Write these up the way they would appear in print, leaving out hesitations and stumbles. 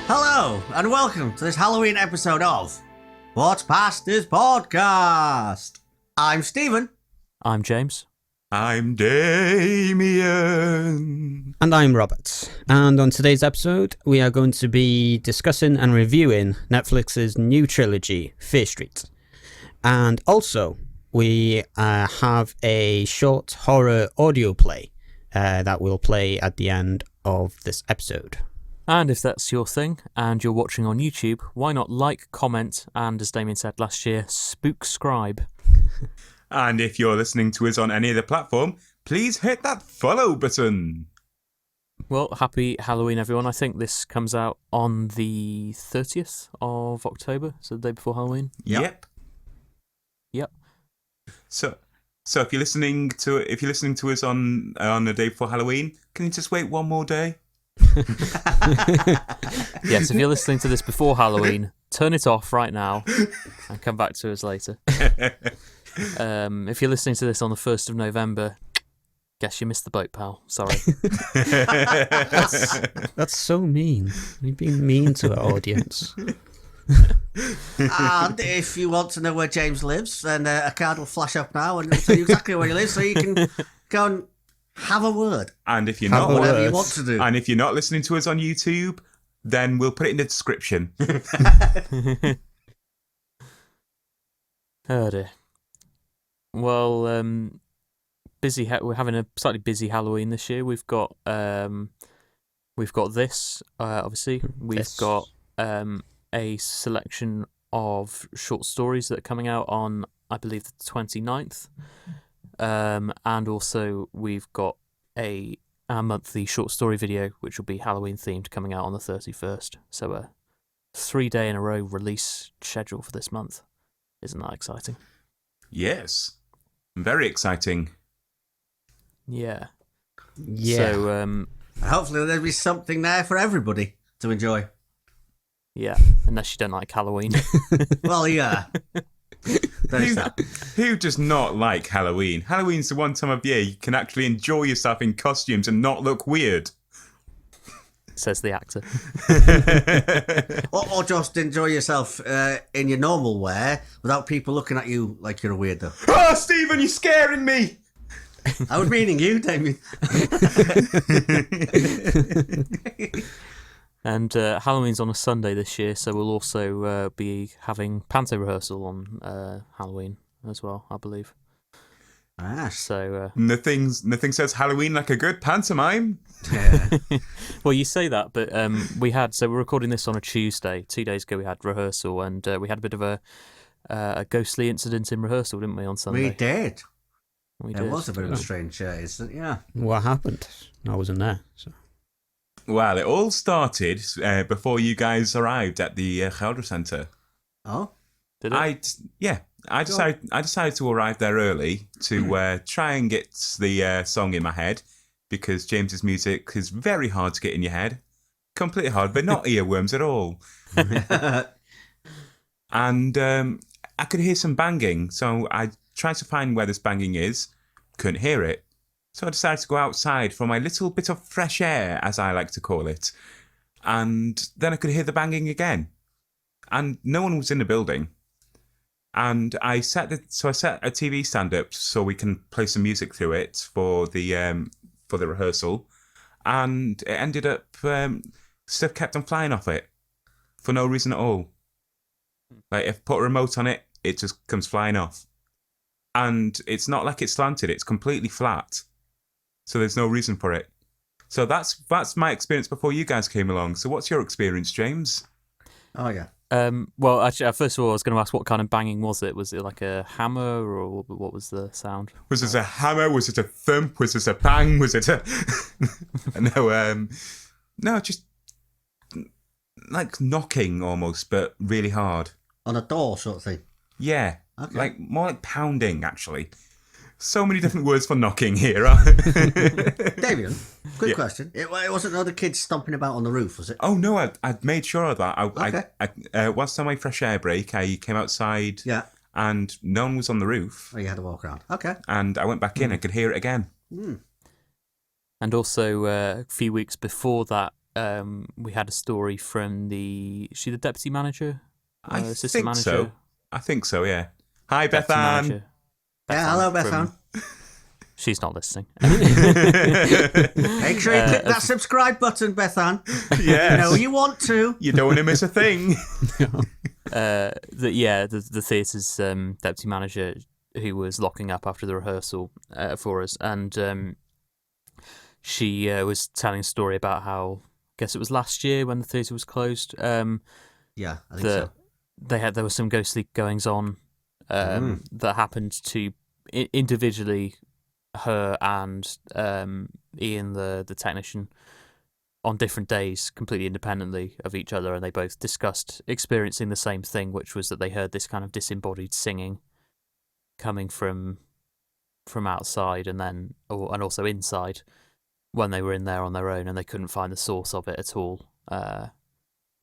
Hello, and welcome to this Halloween episode of What's Past This Podcast. I'm Stephen. I'm James. I'm Damian. And I'm Robert. And on today's episode, we are going to be discussing and reviewing Netflix's new trilogy, Fear Street. And also, we have a short horror audio play that we'll play at the end of this episode. And if that's your thing and you're watching on YouTube, why not like, comment, and as Damian said last year, spook-scribe. And if you're listening to us on any other platform, please hit that follow button. Well, happy Halloween, everyone. I think this comes out on the 30th of October, so the day before Halloween. Yep. So if you're listening to us on the day before Halloween, can you just wait one more day? Yes, if you're listening to this before Halloween, turn it off right now and come back to us later. If you're listening to this on the 1st of November, guess you missed the boat, pal. Sorry. That's so mean. You've been mean to our audience. And if you want to know where James lives, then a card will flash up now and it'll tell you exactly where he lives, so you can go and have a word. And if you're Have not whatever you want to do. And if you're not listening to us on YouTube, then we'll put it in the description. Oh dear. Well, we're having a slightly busy Halloween this year. We've got this, obviously. We've got a selection of short stories that are coming out on, I believe, the 29th. And also we've got our monthly short story video, which will be Halloween themed, coming out on the 31st. So a 3-day in a row release schedule for this month. Isn't that exciting? Yes. Very exciting. Yeah. Yeah. So, Hopefully there'll be something there for everybody to enjoy. yeah, unless you don't like Halloween. Well, yeah. There's that. Who does not like Halloween? Halloween's the one time of year you can actually enjoy yourself in costumes and not look weird. Says the actor. Or just enjoy yourself in your normal wear without people looking at you like you're a weirdo. Oh, Stephen, you're scaring me! I was meaning you, Damian. And Halloween's on a Sunday this year, so we'll also be having panto rehearsal on Halloween as well, I believe. Ah, So, Nothing says Halloween like a good pantomime. yeah. well, you say that, but we're recording this on a Tuesday. 2 days ago we had rehearsal, and we had a bit of a ghostly incident in rehearsal, didn't we, on Sunday? We did. We It did. was a bit of a strange incident, yeah. What happened? I wasn't there. So. Well, it all started before you guys arrived at the Ucheldre Centre. Oh? Did it? I decided to arrive there early to try and get the song in my head, because James's music is very hard to get in your head. Completely hard, but not earworms at all. And I could hear some banging, so I tried to find where this banging is. Couldn't hear it. So I decided to go outside for my little bit of fresh air, as I like to call it. And then I could hear the banging again. And no one was in the building. And I set a TV stand up so we can play some music through it for the rehearsal. And it ended up, stuff kept on flying off it for no reason at all. Like, if I put a remote on it, it just comes flying off. And it's not like it's slanted, it's completely flat. So there's no reason for it. So that's my experience before you guys came along. So what's your experience, James? Oh, yeah. Well, actually, first of all, I was going to ask, what kind of banging was it? Was it like a hammer, or what was the sound? Was it a hammer? Was it a thump? Was it a bang? Was it a... No, just like knocking almost, but really hard. On a door sort of thing? Yeah. Okay. Like more like pounding, actually. So many different words for knocking here. Damien, quick question. It wasn't other kids stomping about on the roof, was it? Oh, no, I'd made sure of that. Okay. Whilst on my fresh air break, I came outside and no one was on the roof. Oh, you had to walk around. Okay. And I went back in, I could hear it again. And also, a few weeks before that we had a story from is she the deputy manager? I Assistant think manager? so. I think so, yeah. Hi, Deputy Bethan. manager. Yeah, hello, Bethan. She's not listening. Make sure you click that subscribe button, Bethan. Yes. You know you want to. You don't want to miss a thing. The theatre's deputy manager, who was locking up after the rehearsal for us, and she was telling a story about how, I guess it was last year when the theatre was closed. Yeah, I think so. There were some ghostly goings on that happened to individually her and Ian, the technician, on different days, completely independently of each other, and they both discussed experiencing the same thing, which was that they heard this kind of disembodied singing coming from outside and also inside when they were in there on their own, and they couldn't find the source of it at all.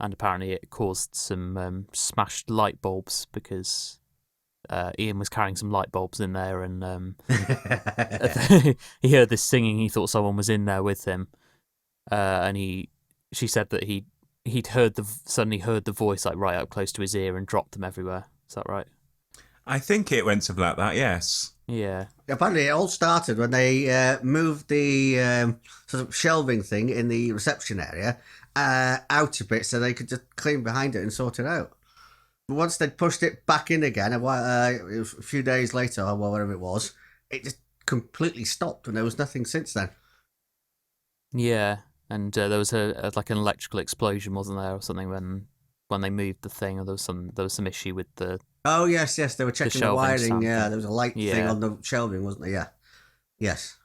And apparently it caused some smashed light bulbs because Ian was carrying some light bulbs in there, and he heard this singing. He thought someone was in there with him, and she said that he'd suddenly heard the voice like right up close to his ear and dropped them everywhere. Is that right? I think it went something like that, yes. Yeah. Apparently, it all started when they moved the sort of shelving thing in the reception area out a bit so they could just clean behind it and sort it out. But once they'd pushed it back in again, a few days later, or whatever it was, it just completely stopped, and there was nothing since then. Yeah, and there was like an electrical explosion, wasn't there, or something when they moved the thing, or there was some issue with the. Oh yes, they were checking the wiring. Yeah, there was a light thing Yeah. on the shelving, wasn't there? Yeah, yes.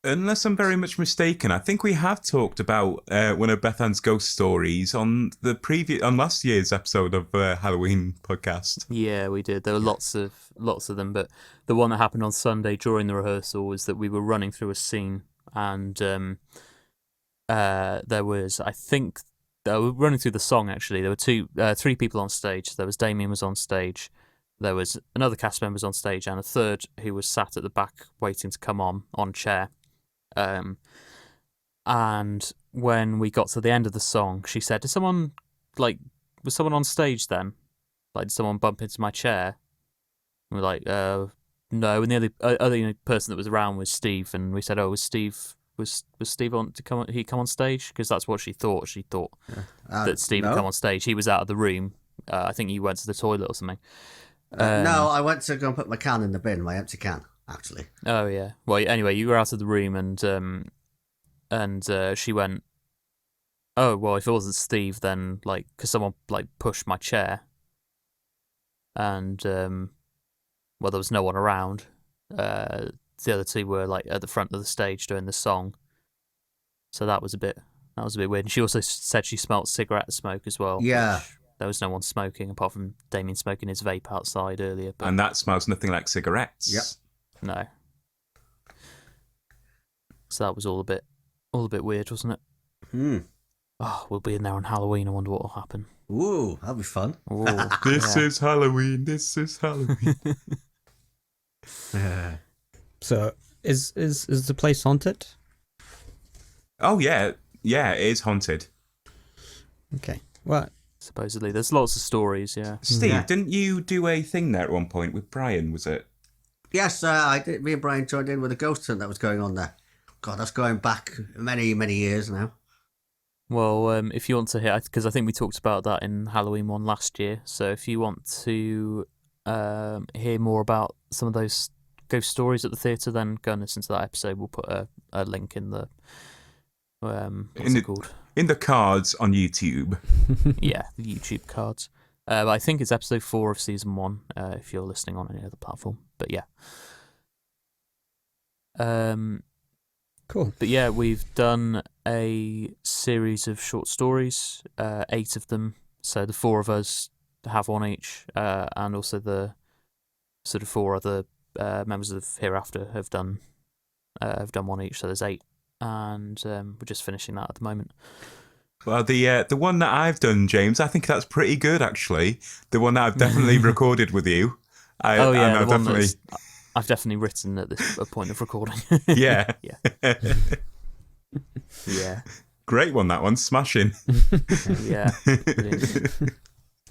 Unless I'm very much mistaken, I think we have talked about one of Bethan's ghost stories on last year's episode of Halloween podcast. Yeah, we did. There were lots of them, but the one that happened on Sunday during the rehearsal was that we were running through a scene, and there was, I think, we were running through the song. Actually, there were three people on stage. There was Damian was on stage. There was another cast member on stage, and a third who was sat at the back waiting to come on chair. And when we got to the end of the song, she said, was someone on stage then? Like, did someone bump into my chair? And we're like, no. And the other person that was around was Steve, and we said, oh, was Steve on to come? He come on stage? Because that's what she thought. She thought that Steve would come on stage. He was out of the room. I think you went to the toilet or something. No, I went to go and put my can in the bin, my empty can, actually. Oh yeah. Well, anyway, you were out of the room, and she went, oh well, if it wasn't Steve, then because someone pushed my chair, and well, there was no one around. The other two were at the front of the stage doing the song, so that was a bit weird. And she also said she smelled cigarette smoke as well. Yeah. There was no one smoking apart from Damian smoking his vape outside earlier. But And that smells nothing like cigarettes. Yep. no. So that was all a bit weird, wasn't it? Oh, we'll be in there on Halloween. I wonder what will happen. Ooh, that'll be fun. Ooh, This yeah. is Halloween. This is Halloween. So, is the place haunted? Oh, yeah. Yeah, it is haunted. Okay. Well, Supposedly, there's lots of stories. Yeah. Steve, Yeah. didn't you do a thing there at one point with Brian, was it? Yes, I did. Me and Brian joined in with a ghost hunt that was going on there. God, that's going back many, many years now. Well, if you want to hear, because I think we talked about that in Halloween one last year. So if you want to hear more about some of those ghost stories at the theatre, then go and listen to that episode. We'll put a link in the what's it called? In the cards on YouTube. Yeah, the YouTube cards. But I think it's episode 4 of season 1. If you're listening on any other platform, but yeah. cool. But yeah, we've done a series of short stories, 8 of them. So the 4 of us have one each, and also the sort of 4 other members of Hereafter have done one each. So there's 8, and we're just finishing that at the moment. Well, the one that I've done, James, I think that's pretty good, actually. The one that I've definitely recorded with you. The one definitely. I've definitely written at this point of recording. Yeah. Yeah. Yeah. Great one, that one. Smashing. Yeah. Brilliant.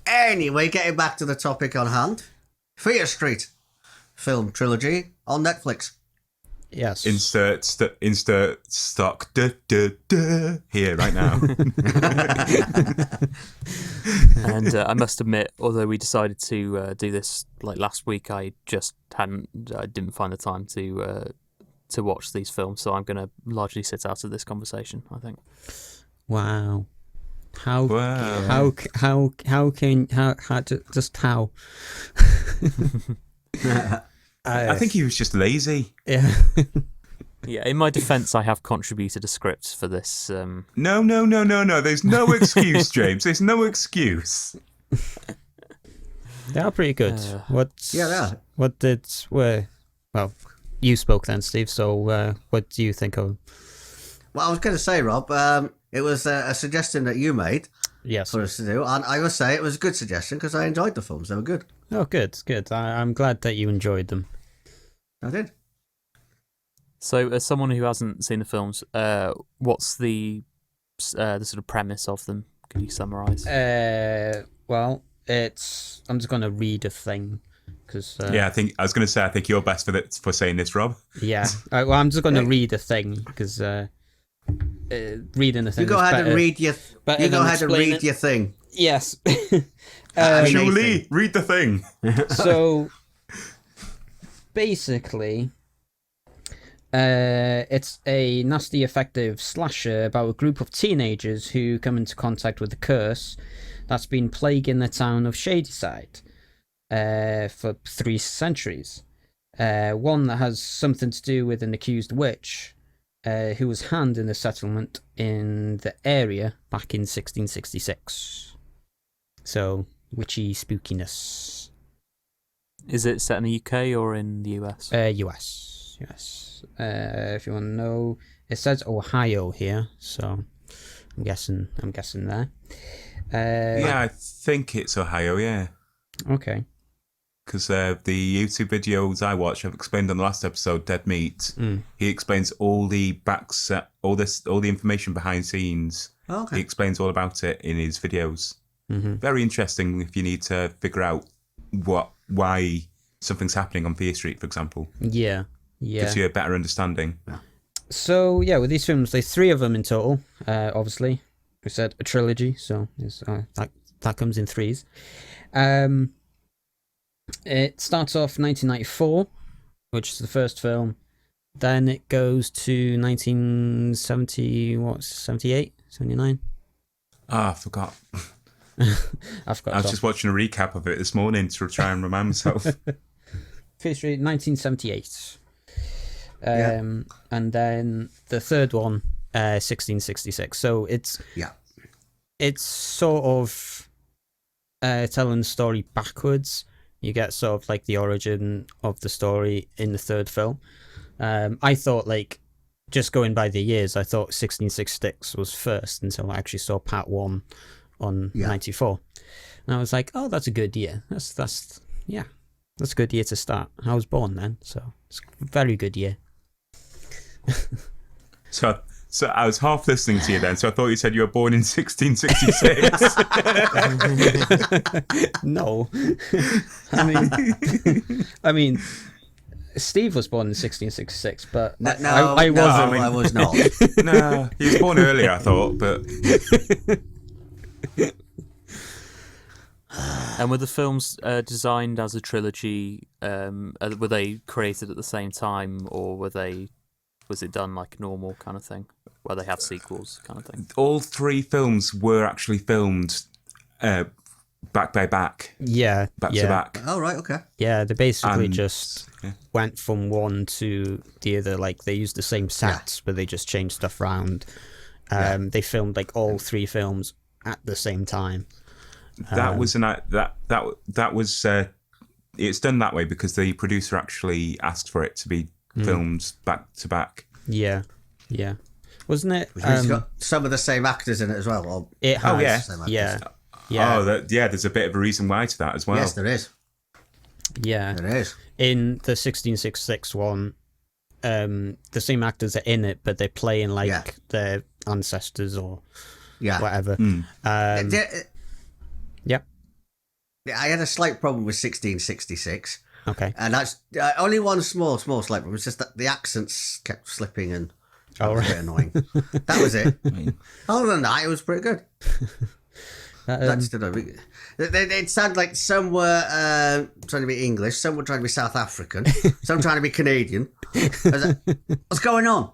Anyway, getting back to the topic on hand. Fear Street film trilogy on Netflix. Yes. Insert stock here right now. And I must admit, although we decided to do this like last week, I didn't find the time to watch these films, so I'm going to largely sit out of this conversation, I think. Wow. How I think he was just lazy. Yeah. Yeah, in my defence, I have contributed a script for this. No. There's no excuse, James. There's no excuse. They are pretty good. Yeah, they are. Well, you spoke then, Steve, so what do you think of them? Well, I was going to say, Rob, it was a suggestion that you made Yes. for us to do, and I must say it was a good suggestion because I enjoyed the films. They were good. Oh, good. I'm glad that you enjoyed them. I did. So, as someone who hasn't seen the films, what's the sort of premise of them? Can you summarise? Well, I'm just going to read a thing. Cause, I think you're best for saying this, Rob. Yeah. Well, I'm just going to read a thing because reading a thing. You go ahead and read your. You go ahead and read your thing. Yes. Julie, read the thing. So, basically, it's a nasty, effective slasher about a group of teenagers who come into contact with a curse that's been plaguing the town of Shadyside for 3 centuries. One that has something to do with an accused witch who was hanged in the settlement in the area back in 1666. So, witchy spookiness. Is it set in the UK or in the US? US. If you want to know, it says Ohio here, so I'm guessing there. Yeah, I think it's Ohio. Yeah. Okay. Because the YouTube videos I watched, I've explained on the last episode, Dead Meat. He explains all the all the information behind scenes. Okay. He explains all about it in his videos. Mm-hmm. Very interesting if you need to figure out why something's happening on Fear Street, for example. Yeah. Gives you a better understanding. So yeah, with these films, there's 3 of them in total. Obviously, we said a trilogy, so it's, that comes in 3s. It starts off 1994, which is the first film. Then it goes to 1978, 79. Ah, I forgot. I forgot. I was just watching a recap of it this morning to try and remind myself. Fear Street, 1978. And then the third one, 1666. So it's sort of telling the story backwards. You get sort of like the origin of the story in the third film. I thought, like, just going by the years, I thought 1666 was first until I actually saw part 1 on 94. And I was like, oh, that's a good year. That's a good year to start. I was born then, so it's a very good year. So I was half listening to you then, so I thought you said you were born in 1666. No. I mean, Steve was born in 1666, but I wasn't. I was not. No, he was born earlier, I thought, but... And were the films designed as a trilogy? Were they created at the same time, or was it done like normal kind of thing, where they have sequels kind of thing? All 3 films were actually filmed back by back. Yeah. Back to back. Oh, right, okay. Yeah, they basically went from one to the other. Like, they used the same sets, but they just changed stuff around. They filmed like all 3 films at the same time. That was it's done that way because the producer actually asked for it to be filmed back to back. Yeah. Wasn't it? Which means it's got some of the same actors in it as well. Or it has. Oh, yeah. the same actors. Yeah. Oh, there's a bit of a reason why to that as well. Yes, there is. Yeah. There is. In the 1666 one, the same actors are in it, but they're playing like they're ancestors or Yeah. whatever. Yeah. I had a slight problem with 1666. Okay. And that's only one small slight problem. It's just that the accents kept slipping and that was a bit annoying. That was it. Other than that, it was pretty good. It sounded like some were trying to be English, some were trying to be South African, some trying to be Canadian. I was like, what's going on?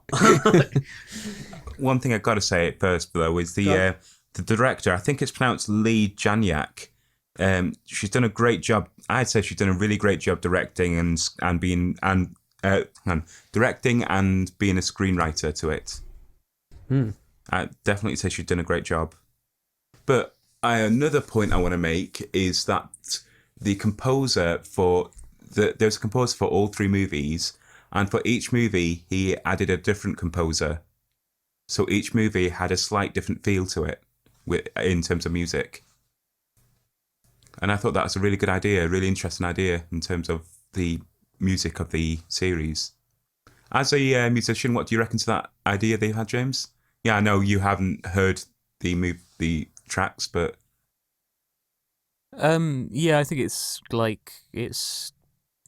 One thing I've got to say at first, though, is the director, I think it's pronounced Lee Janiak. She's done a great job. I'd say she's done a really great job directing and being directing and being a screenwriter to it. I definitely say she's done a great job. But another point I want to make is that the composer there's a composer for all three movies, and for each movie he added a different composer. So each movie had a slight different feel to it in terms of music. And I thought that was a really good idea, a really interesting idea in terms of the music of the series. As a musician, what do you reckon to that idea they had, James? Yeah, I know you haven't heard the tracks, but yeah, I think it's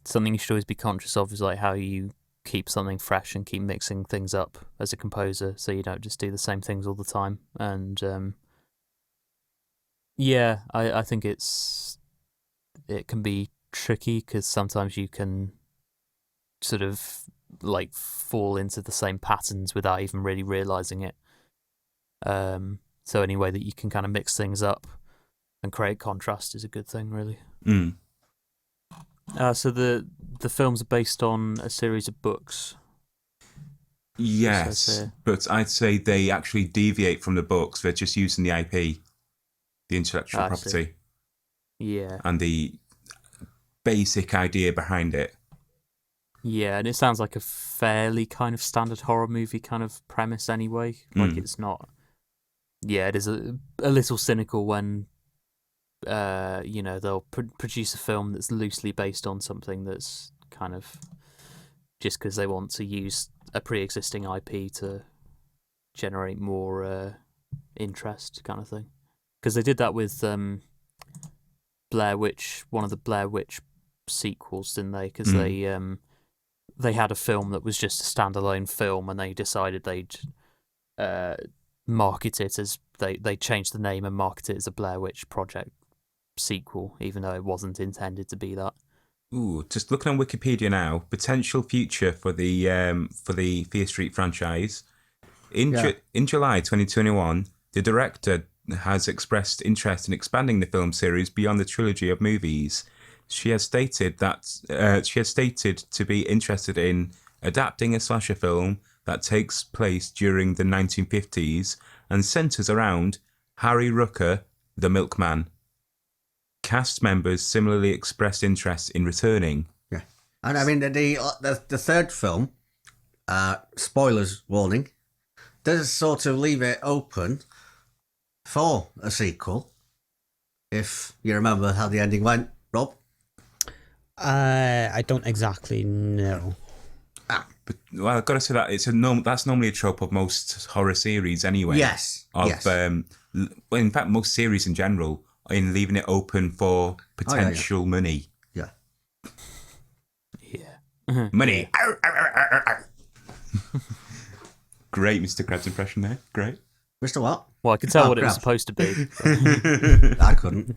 something you should always be conscious of, is like how you keep something fresh and keep mixing things up as a composer, so you don't just do the same things all the time. And yeah, I think it can be tricky because sometimes you can sort of like fall into the same patterns without even really realizing it. So any way that you can kind of mix things up and create contrast is a good thing, really. So the films are based on a series of books. Yes, but I'd say they actually deviate from the books. They're just using the IP, the intellectual property. Yeah. And the basic idea behind it. Yeah, and it sounds like a fairly kind of standard horror movie kind of premise anyway. Like it's not... Yeah, it is a little cynical when, they'll produce a film that's loosely based on something that's kind of just because they want to use a pre-existing IP to generate more interest, kind of thing. Because they did that with Blair Witch, one of the Blair Witch sequels, didn't they? Because they had a film that was just a standalone film, and they decided they'd market it as they changed the name and market it as a Blair Witch Project sequel, even though it wasn't intended to be that. Ooh, just looking on Wikipedia now, potential future for the Fear Street franchise. In July 2021, the director has expressed interest in expanding the film series beyond the trilogy of movies. She has stated to be interested in adapting a slasher film that takes place during the 1950s and centres around Harry Rucker, the milkman. Cast members similarly expressed interest in returning. Yeah, and I mean the third film, spoilers warning, does sort of leave it open for a sequel. If you remember how the ending went, Rob. I don't exactly know. But, well, I've got to say that that's normally a trope of most horror series anyway. Yes. In fact, most series in general, in leaving it open for potential money. Yeah. Yeah. Money. Great Mr. Krabs impression there. Great. Mr. What? Well, I could tell what it was supposed to be. I couldn't.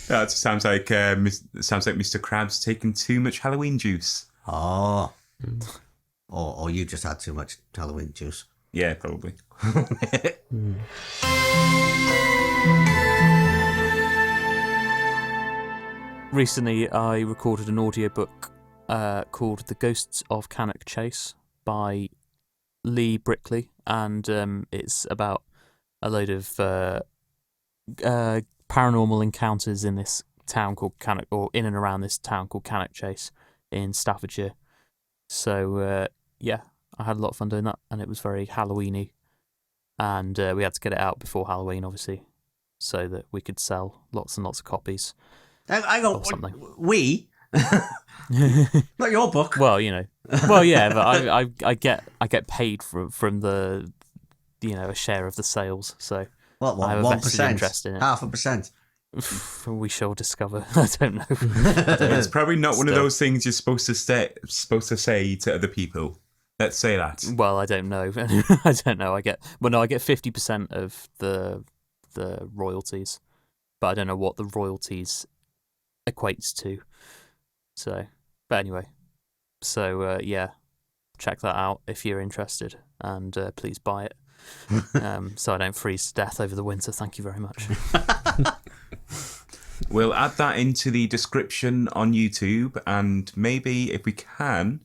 That sounds like Mr. Krabs taking too much Halloween juice. Oh. Or you just had too much Halloween juice. Yeah, probably. Recently, I recorded an audiobook called The Ghosts of Cannock Chase by Lee Brickley, and it's about a load of paranormal encounters in this town called Cannock, or in and around this town called Cannock Chase in Staffordshire. So yeah, I had a lot of fun doing that, and it was very Halloweeny, and we had to get it out before Halloween, obviously, so that we could sell lots and lots of copies. I go. Or something. We Not your book. Well, well, yeah, but I get paid from the a share of the sales, so What? I have a vested 1%? interest in it. 0.5%. We shall discover. I don't know. It's probably not one of Still. those things you're supposed to say to other people. Let's say that. Well, I don't know. I don't know. I get 50% of the royalties, but I don't know what the royalties equates to. So, but anyway, so yeah, check that out if you're interested, and please buy it, so I don't freeze to death over the winter. Thank you very much. We'll add that into the description on YouTube, and maybe if we can,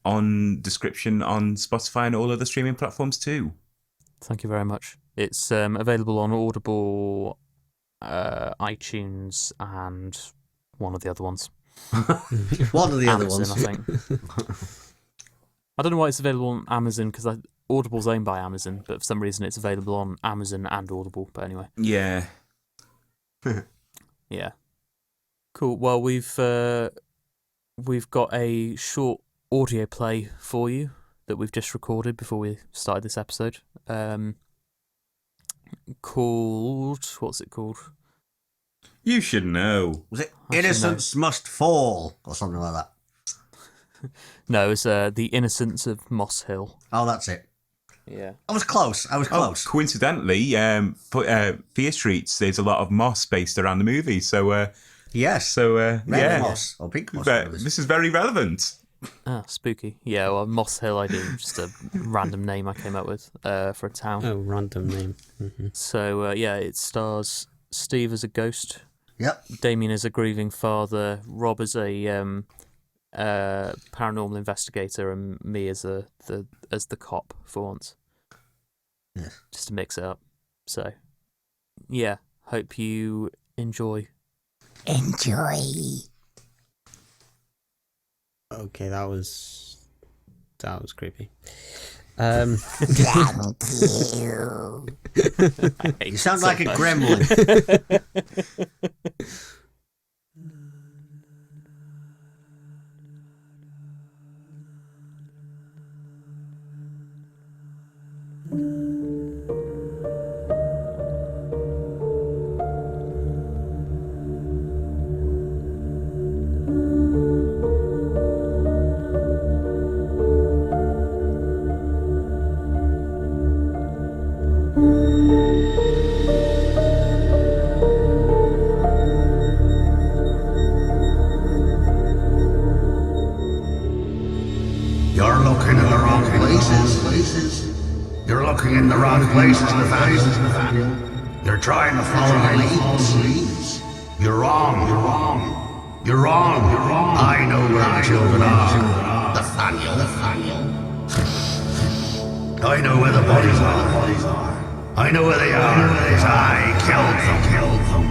on description on Spotify and all other streaming platforms too. Thank you very much. It's available on Audible, iTunes, and one of the other ones. One of the other Amazon, ones. I think. I don't know why it's available on Amazon, because Audible's owned by Amazon, but for some reason it's available on Amazon and Audible. But anyway. Yeah. Yeah. Cool. Well, we've got a short audio play for you that we've just recorded before we started this episode. What's it called? You should know. Was it I should Innocence Must Fall or something like that? No, it's The Innocents of Moss Hill. Oh, that's it. Yeah. I was close. Coincidentally, Fear Streets, there's a lot of moss based around the movie. So, Yes. so Red yeah. moss or pink moss. But this is very relevant. Ah, spooky. Yeah, well, Moss Hill, I do. Just a random name I came up with for a town. Oh, random name. Mm-hmm. So, yeah, it stars Steve as a ghost, Yep. Damian as a grieving father, Rob as a paranormal investigator, and me as the cop for once. Yes. Just to mix it up. So, yeah, hope you enjoy. Okay, that was creepy. You sound like a gremlin. You're looking in the wrong places. You're looking in the wrong places, Nathaniel. You're trying to follow my leads. You're wrong. I know where the children are. Nathaniel. I know where the bodies are. I know where they are, because I killed them.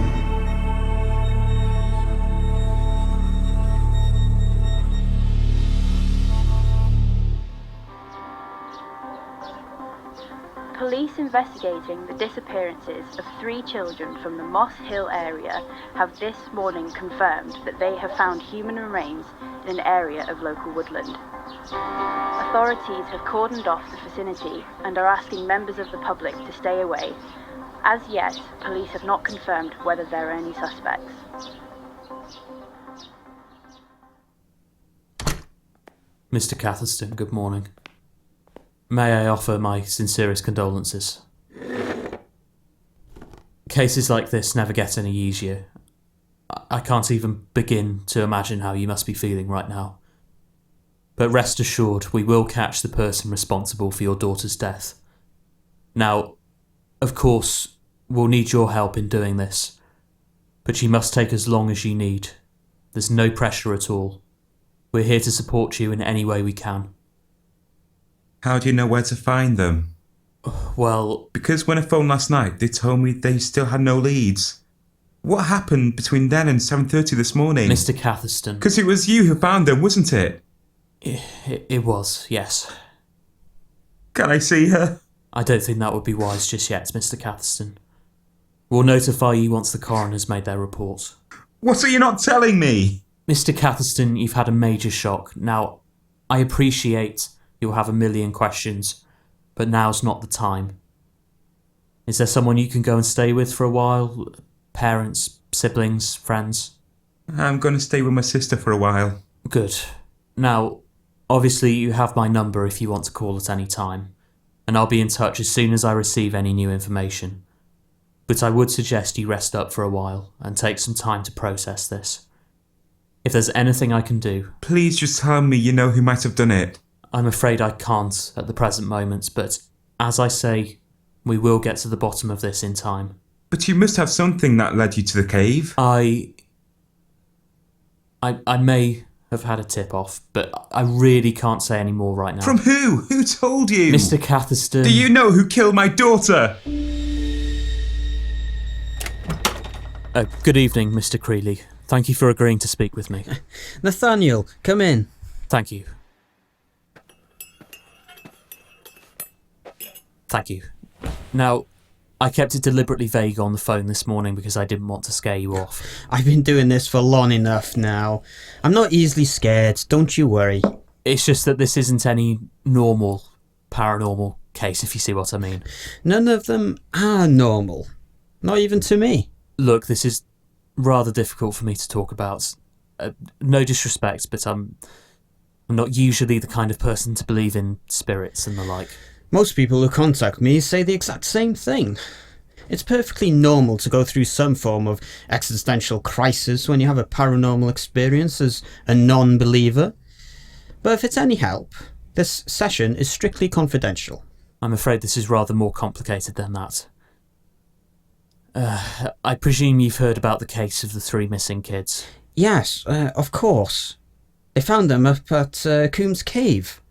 Police investigating the disappearances of 3 children from the Moss Hill area have this morning confirmed that they have found human remains in an area of local woodland. Authorities have cordoned off the vicinity and are asking members of the public to stay away. As yet, police have not confirmed whether there are any suspects. Mr. Catherston, good morning. May I offer my sincerest condolences. Cases like this never get any easier. I can't even begin to imagine how you must be feeling right now. But rest assured, we will catch the person responsible for your daughter's death. Now, of course, we'll need your help in doing this, but you must take as long as you need. There's no pressure at all. We're here to support you in any way we can. How do you know where to find them? Well, Because when I phoned last night, they told me they still had no leads. What happened between then and 7:30 this morning? Mr. Catherston. Because it was you who found them, wasn't it? It was, yes. Can I see her? I don't think that would be wise just yet, Mr. Catherston. We'll notify you once the coroner's made their report. What are you not telling me? Mr. Catherston, you've had a major shock. Now, I appreciate you'll have a million questions, but now's not the time. Is there someone you can go and stay with for a while? Parents, siblings, friends? I'm going to stay with my sister for a while. Good. Now, obviously you have my number if you want to call at any time, and I'll be in touch as soon as I receive any new information. But I would suggest you rest up for a while and take some time to process this. If there's anything I can do... Please just tell me you know who might have done it. I'm afraid I can't at the present moment, but as I say, we will get to the bottom of this in time. But you must have something that led you to the cave. I may have had a tip-off, but I really can't say any more right now. From who? Who told you? Mr. Catherston... Do you know who killed my daughter? Good evening, Mr. Creeley. Thank you for agreeing to speak with me. Nathaniel, come in. Thank you. Thank you. Now, I kept it deliberately vague on the phone this morning because I didn't want to scare you off. I've been doing this for long enough now. I'm not easily scared, don't you worry. It's just that this isn't any normal paranormal case, if you see what I mean. None of them are normal. Not even to me. Look, this is rather difficult for me to talk about. No disrespect, but I'm not usually the kind of person to believe in spirits and the like. Most people who contact me say the exact same thing. It's perfectly normal to go through some form of existential crisis when you have a paranormal experience as a non-believer. But if it's any help, this session is strictly confidential. I'm afraid this is rather more complicated than that. I presume you've heard about the case of the 3 missing kids? Yes, of course. They found them up at Coombs Cave.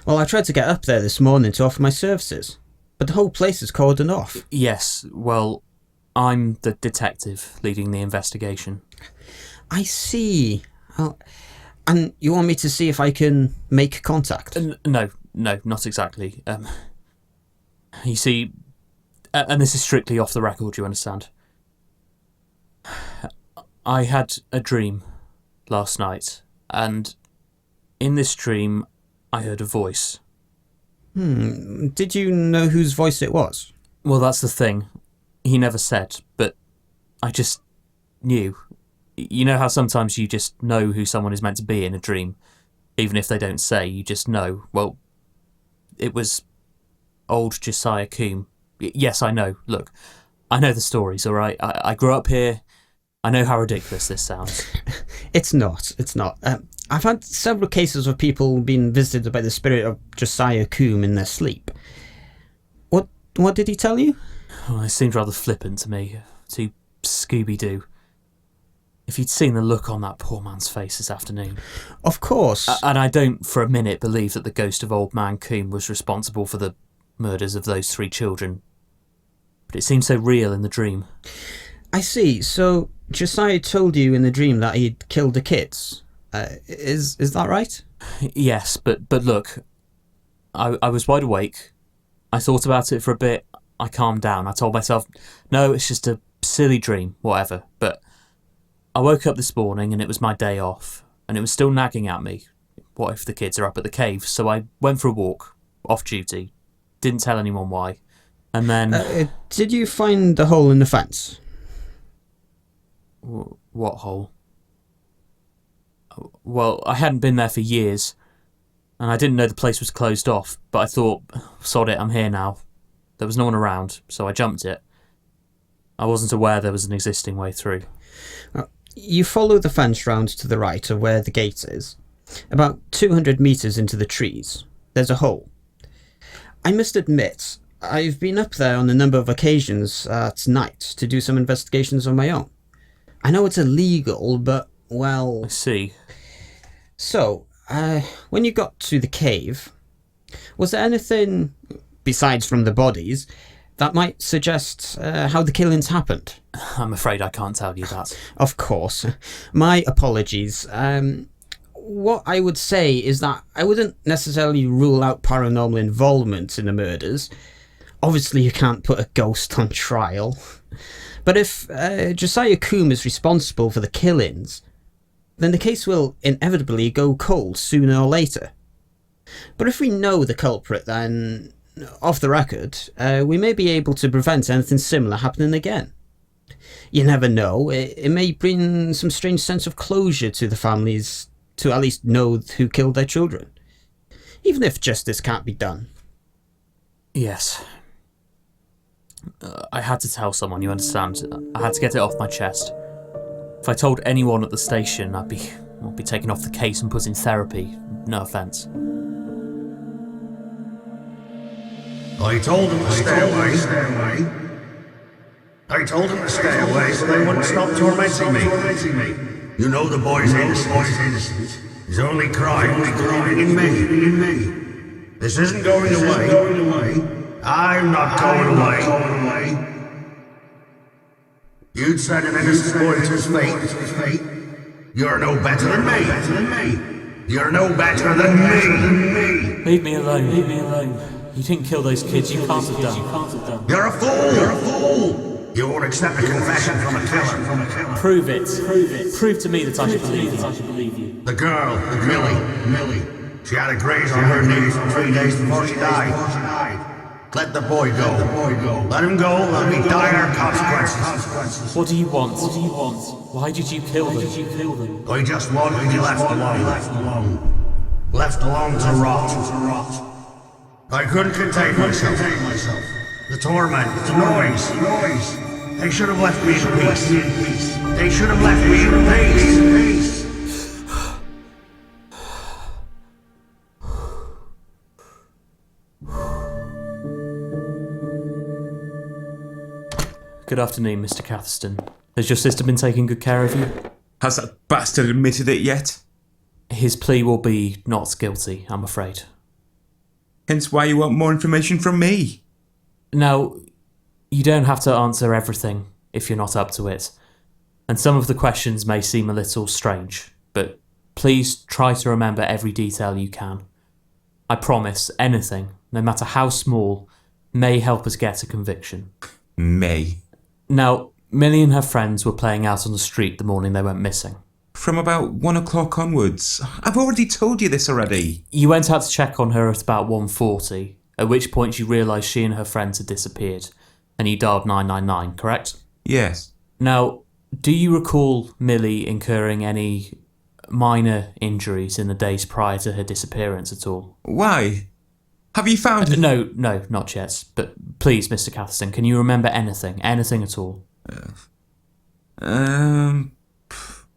Well, I tried to get up there this morning to offer my services, but the whole place is cordoned off. Yes, well, I'm the detective leading the investigation. I see. And you want me to see if I can make contact? No, not exactly. You see, and this is strictly off the record, you understand. I had a dream last night, and in this dream, I heard a voice. Did you know whose voice it was? Well, that's the thing. He never said, but I just knew. You know how sometimes you just know who someone is meant to be in a dream? Even if they don't say, you just know. Well, it was old Josiah Coombe. Yes, I know. Look, I know the stories, all right? I grew up here. I know how ridiculous this sounds. It's not. I've had several cases of people being visited by the spirit of Josiah Coombe in their sleep. What did he tell you? Oh, it seemed rather flippant to me. Too Scooby-Doo. If you'd seen the look on that poor man's face this afternoon. Of course. And I don't for a minute believe that the ghost of old man Coombe was responsible for the murders of those 3 children. But it seemed so real in the dream. I see. So Josiah told you in the dream that he'd killed the kids. Is that right? Yes, but look, I was wide awake. I thought about it for a bit. I calmed down. I told myself, no, it's just a silly dream, whatever. But I woke up this morning and it was my day off, and it was still nagging at me. What if the kids are up at the cave? So I went for a walk, off duty. Didn't tell anyone why. And then... did you find the hole in the fence? What hole? Well, I hadn't been there for years, and I didn't know the place was closed off, but I thought, sod it, I'm here now. There was no one around, so I jumped it. I wasn't aware there was an existing way through. You follow the fence round to the right of where the gate is. About 200 metres into the trees, there's a hole. I must admit, I've been up there on a number of occasions at night to do some investigations on my own. I know it's illegal, but, well... I see. So, when you got to the cave, was there anything, besides from the bodies, that might suggest how the killings happened? I'm afraid I can't tell you that. Of course. My apologies. What I would say is that I wouldn't necessarily rule out paranormal involvement in the murders. Obviously, you can't put a ghost on trial. But if Josiah Coombe is responsible for the killings, then the case will inevitably go cold sooner or later. But if we know the culprit, then, off the record, we may be able to prevent anything similar happening again. You never know, it may bring some strange sense of closure to the families to at least know who killed their children. Even if justice can't be done. Yes. I had to tell someone, you understand? I had to get it off my chest. If I told anyone at the station, I'd be taken off the case and put in therapy. No offence. I told them to stay away. I told them to stay away so they wouldn't stop tormenting me. You know the boy's innocent. He's only crying in me. This isn't going away. I'm not going away. You'd send an innocent boy to his fate. You're no better than me. You're no better than me. Leave me alone. You didn't kill those kids, you can't have done. You're a fool. You won't accept a confession from a killer. Prove it. Prove to me that I should believe you. The girl, Millie. She had a graze on her knees for 3 days before she died. Let the boy go. Let him go, there'll be dire consequences. What do you want? Why did you kill them? I just want to be left alone. Left alone to rot. I couldn't contain myself. The torment, the noise. They should have left me in peace. They should have left me in peace. Good afternoon, Mr. Catherston. Has your sister been taking good care of you? Has that bastard admitted it yet? His plea will be not guilty, I'm afraid. Hence why you want more information from me. Now, you don't have to answer everything if you're not up to it. And some of the questions may seem a little strange, but please try to remember every detail you can. I promise anything, no matter how small, may help us get a conviction. May. Now, Millie and her friends were playing out on the street the morning they went missing. From about 1 o'clock onwards. I've already told you this already. You went out to check on her at about 1:40, at which point you realised she and her friends had disappeared, and you dialed 999, correct? Yes. Now, do you recall Millie incurring any minor injuries in the days prior to her disappearance at all? Why? Have you found... No, not yet. But please, Mr. Catherston, can you remember anything at all?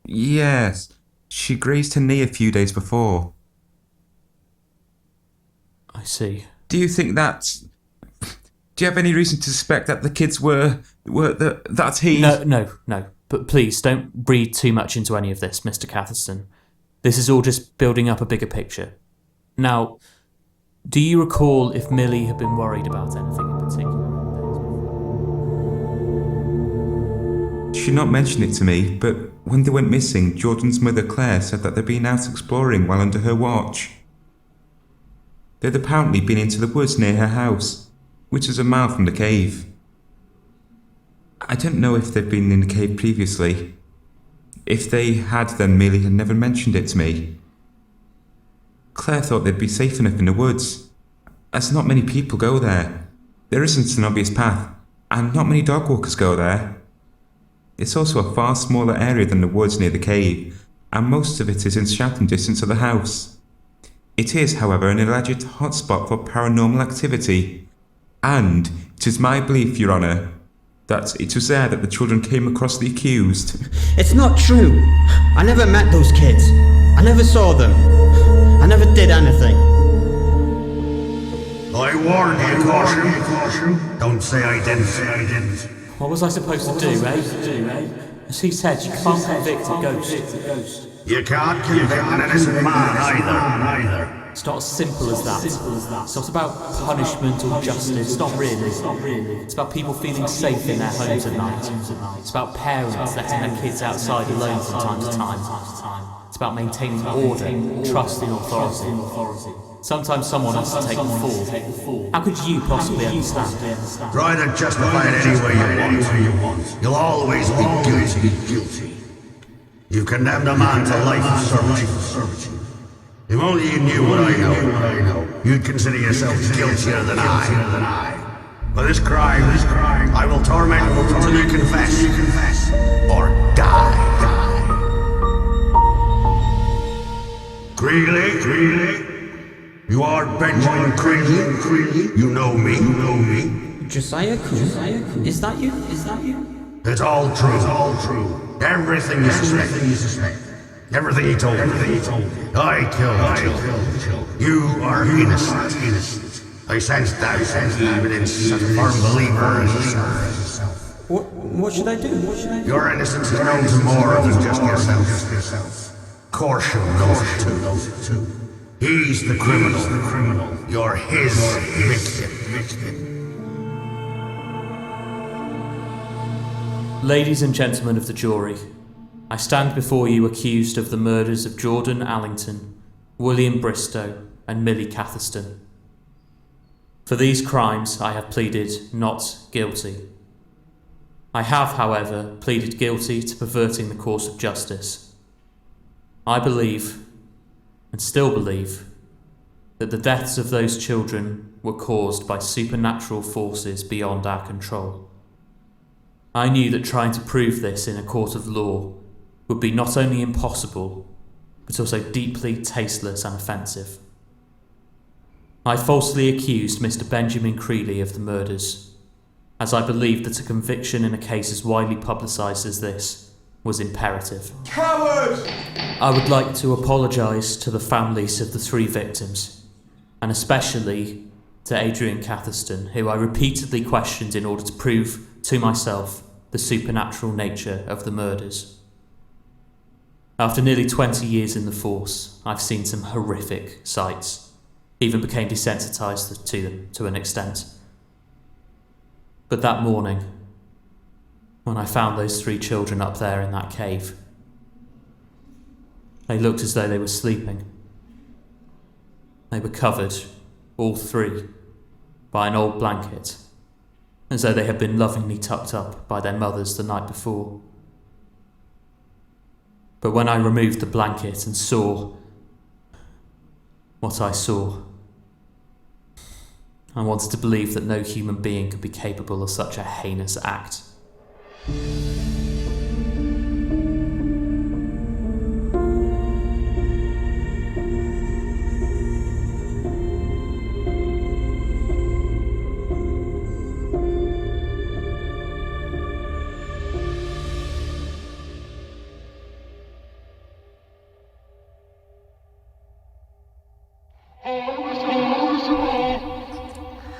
Yes. She grazed her knee a few days before. I see. Do you think that's... Do you have any reason to suspect that the kids were that he... No. But please, don't read too much into any of this, Mr. Catherston. This is all just building up a bigger picture. Now, do you recall if Millie had been worried about anything in particular? She not mentioned it to me, but when they went missing, Jordan's mother Claire said that they'd been out exploring while under her watch. They'd apparently been into the woods near her house, which is a mile from the cave. I don't know if they'd been in the cave previously. If they had, then Millie had never mentioned it to me. Claire thought they'd be safe enough in the woods, as not many people go there. There isn't an obvious path, and not many dog walkers go there. It's also a far smaller area than the woods near the cave, and most of it is in shouting distance of the house. It is, however, an alleged hotspot for paranormal activity, and it is my belief, Your Honour, that it was there that the children came across the accused. It's not true. I never met those kids. I never saw them. I never did anything. I warned you, caution. Don't say I didn't. What was I supposed to do, eh? As he said, you can't convict a ghost. You can't convict an innocent man either. It's not as simple as that. It's not about punishment or justice. Not really. It's about people feeling safe in their homes at night. It's about parents letting their kids outside alone from time to time. It's about maintaining order, trust in authority. Sometimes someone has to take the fall. How could you possibly understand? Try to justify it any way you want. You'll always be guilty. You've condemned a man to life of servitude. If only you knew what I know, you'd consider yourself guiltier than I. For this crime, I will torment you until you confess, or die. Greeley, you are Benjamin Greeley. You know me. Josiah Kuhn? Is that you? It's all true. Everything you suspect. Everything he told me. I killed children. You are innocent. I sense doubt even in such a firm believer as yourself. What should I do? Your innocence is known to more than just yourself. Corsham knows it too. He's the criminal. You're his victim. Ladies and gentlemen of the jury, I stand before you accused of the murders of Jordan Allington, William Bristow, and Millie Catherston. For these crimes, I have pleaded not guilty. I have, however, pleaded guilty to perverting the course of justice. I believe, and still believe, that the deaths of those children were caused by supernatural forces beyond our control. I knew that trying to prove this in a court of law would be not only impossible, but also deeply tasteless and offensive. I falsely accused Mr. Benjamin Creeley of the murders, as I believed that a conviction in a case as widely publicised as this was imperative. Coward! I would like to apologise to the families of the 3 victims, and especially to Adrian Catherston, who I repeatedly questioned in order to prove to myself the supernatural nature of the murders. After nearly 20 years in the force, I've seen some horrific sights. Even became desensitised to them to an extent. But that morning, when I found those 3 children up there in that cave, they looked as though they were sleeping. They were covered, all 3, by an old blanket, as though they had been lovingly tucked up by their mothers the night before. But when I removed the blanket and saw what I saw, I wanted to believe that no human being could be capable of such a heinous act.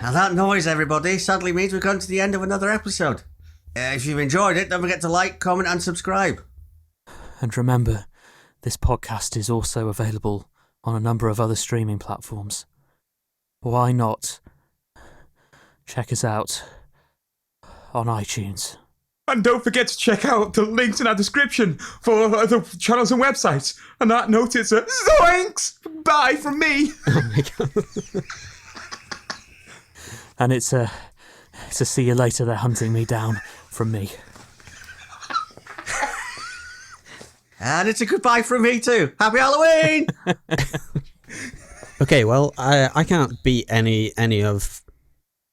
And that noise, everybody, sadly means we've gone to the end of another episode. If you've enjoyed it, don't forget to like, comment and subscribe. And remember, this podcast is also available on a number of other streaming platforms. Why not check us out on iTunes? And don't forget to check out the links in our description for the channels and websites. And that note, it's a zoinks! Bye from me! Oh my god. And it's a see you later, they're hunting me down from me. And it's a goodbye from me too. Happy Halloween! Okay, well, I can't beat any of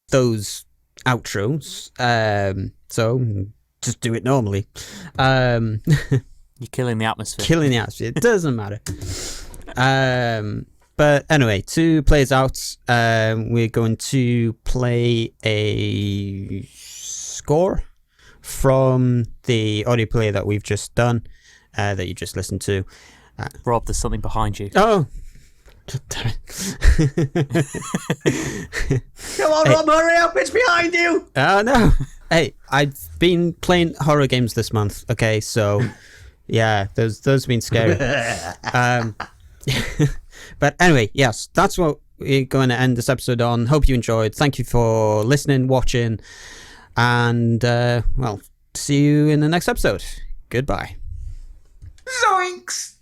those outros, so just do it normally. You're killing the atmosphere. Killing the atmosphere. It doesn't matter. But anyway, to play us out, we're going to play a score from the audio play that we've just done, that you just listened to. Rob, there's something behind you. Oh! Come on, Rob, hurry up, it's behind you! Oh, no! Hey, I've been playing horror games this month, okay, so yeah, those have been scary. But anyway, yes, that's what we're going to end this episode on. Hope you enjoyed. Thank you for listening, watching, and, well, see you in the next episode. Goodbye. Zoinks!